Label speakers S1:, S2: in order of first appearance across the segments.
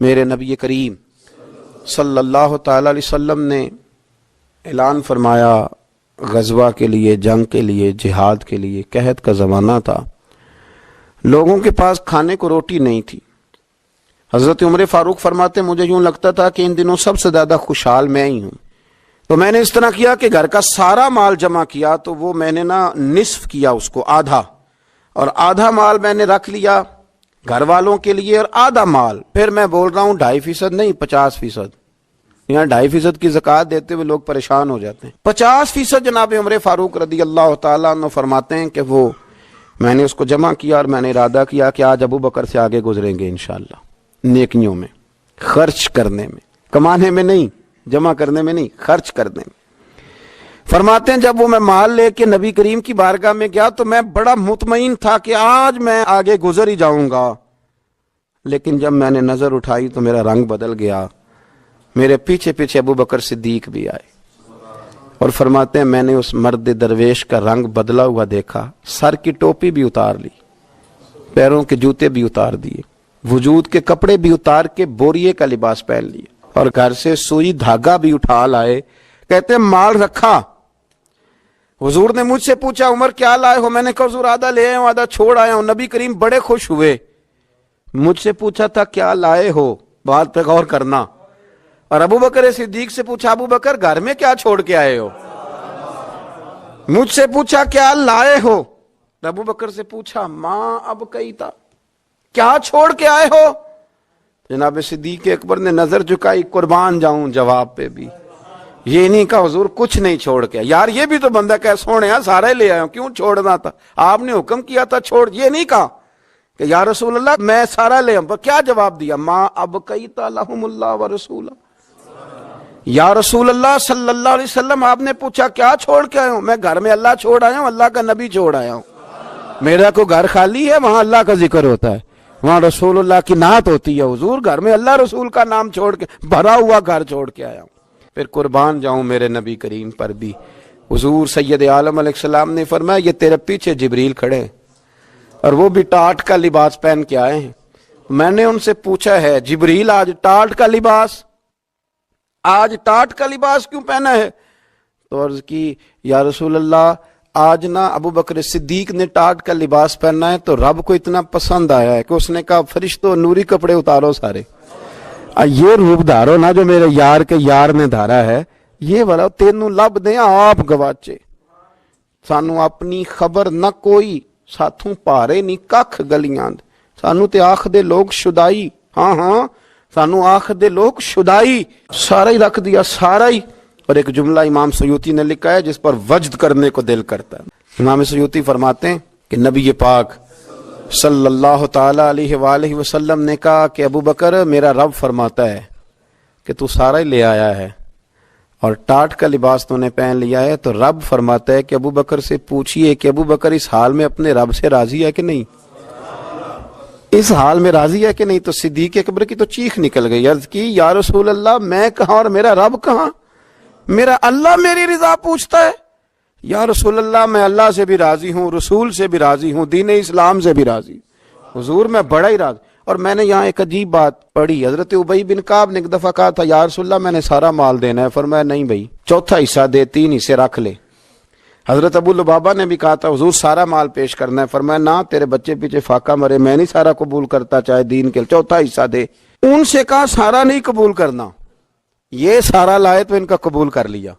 S1: میرے نبی کریم صلی اللہ تعالی علیہ وسلم نے اعلان فرمایا غزوہ کے لیے، جنگ کے لیے، جہاد کے لیے۔ قحط کا زمانہ تھا، لوگوں کے پاس کھانے کو روٹی نہیں تھی۔ حضرت عمر فاروق فرماتے مجھے یوں لگتا تھا کہ ان دنوں سب سے زیادہ خوشحال میں ہی ہوں، تو میں نے اس طرح کیا کہ گھر کا سارا مال جمع کیا، تو وہ میں نے نصف کیا، اس کو آدھا، اور آدھا مال میں نے رکھ لیا گھر والوں کے لیے، اور آدھا مال پھر میں بول رہا ہوں 2.5% نہیں 50%۔ یہاں 2.5% کی زکوٰۃ دیتے ہوئے لوگ پریشان ہو جاتے ہیں۔ 50% جناب عمر فاروق رضی اللہ تعالیٰ عنہ فرماتے ہیں کہ وہ میں نے اس کو جمع کیا، اور میں نے ارادہ کیا کہ آج ابو بکر سے آگے گزریں گے انشاءاللہ، نیکیوں میں، خرچ کرنے میں، کمانے میں نہیں، جمع کرنے میں نہیں، خرچ کرنے میں۔ فرماتے ہیں جب وہ میں مال لے کے نبی کریم کی بارگاہ میں گیا تو میں بڑا مطمئن تھا کہ آج میں آگے گزر ہی جاؤں گا، لیکن جب میں نے نظر اٹھائی تو میرا رنگ بدل گیا، میرے پیچھے پیچھے ابو بکر صدیق بھی آئے، اور فرماتے ہیں میں نے اس مرد درویش کا رنگ بدلا ہوا دیکھا، سر کی ٹوپی بھی اتار لی، پیروں کے جوتے بھی اتار دیے، وجود کے کپڑے بھی اتار کے بوریے کا لباس پہن لیے، اور گھر سے سوئی دھاگا بھی اٹھا لائے۔ کہتے ہیں مال رکھا، حضور نے مجھ سے پوچھا عمر کیا لائے ہو؟ میں نے کہا حضور آدھا لے آیا ہوں، آدھا چھوڑ آیا ہوں۔ نبی کریم بڑے خوش ہوئے، مجھ سے پوچھا تھا کیا لائے ہو، بات پہ غور کرنا۔ اور ابو بکر صدیق سے پوچھا ابو بکر گھر میں کیا چھوڑ کے آئے ہو؟ مجھ سے پوچھا کیا لائے ہو، ابو بکر سے پوچھا ماں اب کئی تھا، کیا چھوڑ کے آئے ہو؟ جناب صدیق اکبر نے نظر جھکائی، قربان جاؤں جواب پہ بھی، یہ نہیں کہا حضور کچھ نہیں چھوڑ کے، یار یہ بھی تو بندہ کہ سونے سارا ہی لے آیا ہوں، کیوں چھوڑنا تھا، آپ نے حکم کیا تھا چھوڑ، یہ نہیں کہا کہ یا رسول اللہ میں سارا لے آؤں، کیا جواب دیا؟ ماں اب کئی لہم اللہ و رسول، یا رسول اللہ صلی اللہ علیہ وسلم آپ نے پوچھا کیا چھوڑ کے آئے ہوں؟ میں گھر میں اللہ چھوڑ آیا ہوں، اللہ کا نبی چھوڑ آیا ہوں، میرا کو گھر خالی ہے، وہاں اللہ کا ذکر ہوتا ہے، وہاں رسول اللہ کی نعت ہوتی ہے، حضور گھر میں اللہ رسول کا نام چھوڑ کے بھرا ہوا گھر چھوڑ کے آیا ہوں۔ پھر قربان جاؤں میرے نبی کریم پر بھی، حضور سید عالم علیہ السلام نے فرمایا یہ تیرے پیچھے جبریل کھڑے، اور وہ بھی ٹاٹ کا لباس پہن کے آئے ہیں۔ میں نے ان سے پوچھا ہے جبریل آج ٹاٹ کا لباس، آج ٹاٹ کا لباس کیوں پہنا ہے؟ تو عرض کی یا رسول اللہ آج نا ابو بکر صدیق نے ٹاٹ کا لباس پہنا ہے تو رب کو اتنا پسند آیا ہے کہ اس نے کہا فرشتوں نوری کپڑے اتارو سارے، یہ روپ دھارو نا جو میرے یار کے یار نے دھارا ہے، یہ والا تینوں لب دیں آپ گواچے، سانو اپنی خبر نہ کوئی، ساتھوں پارے نہیں ککھ گلیاں، سانو تے آخ دے لوگ شدائی، ہاں سانو آخ دے لوگ شدائی، سارا ہی رکھ دیا سارا ہی۔ اور ایک جملہ امام سیوطی نے لکھا ہے جس پر وجد کرنے کو دل کرتا ہے۔ امام سیوطی فرماتے ہیں کہ نبی پاک صلی اللہ تعالی علیہ وآلہ وسلم نے کہا کہ ابو بکر میرا رب فرماتا ہے کہ تو سارا ہی لے آیا ہے اور ٹاٹ کا لباس تو نے پہن لیا ہے، تو رب فرماتا ہے کہ ابو بکر سے پوچھئے کہ ابو بکر اس حال میں اپنے رب سے راضی ہے کہ نہیں، اس حال میں راضی ہے کہ نہیں؟ تو صدیق اکبر کی تو چیخ نکل گئی، عرض کی یا رسول اللہ میں کہاں اور میرا رب کہاں، میرا اللہ میری رضا پوچھتا ہے، یا رسول اللہ میں اللہ سے بھی راضی ہوں، رسول سے بھی راضی ہوں، دین اسلام سے بھی راضی ہوں، حضور میں بڑا ہی راضی۔ اور میں نے یہاں ایک عجیب بات پڑھی، حضرت ابی بن کعب نے ایک دفعہ کہا تھا یا رسول اللہ میں نے سارا مال دینا ہے، فرمایا نہیں بھائی چوتھا حصہ دے، 3 حصے رکھ لے۔ حضرت ابو لبابہ نے بھی کہا تھا حضور سارا مال پیش کرنا ہے، فرمایا نہ تیرے بچے پیچھے فاقہ مرے، میں نہیں سارا قبول کرتا چاہے دین کے، چوتھا حصہ دے۔ ان سے کہا سارا نہیں قبول کرنا، یہ سارا لائے تو ان کا قبول کر لیا۔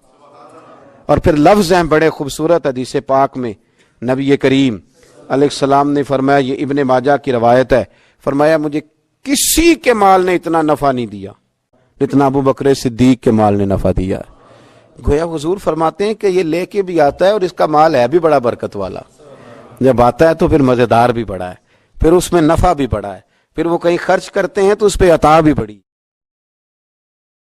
S1: اور پھر لفظ ہیں بڑے خوبصورت حدیث پاک میں، نبی کریم علیہ السلام نے فرمایا، یہ ابن ماجہ کی روایت ہے، فرمایا مجھے کسی کے مال نے اتنا نفع نہیں دیا جتنا ابو بکر صدیق کے مال نے نفع دیا ہے۔ گویا حضور فرماتے ہیں کہ یہ لے کے بھی آتا ہے اور اس کا مال ہے بھی بڑا برکت والا، جب آتا ہے تو پھر مزیدار بھی بڑا ہے، پھر اس میں نفع بھی بڑا ہے، پھر وہ کہیں خرچ کرتے ہیں تو اس پہ عطا بھی بڑی۔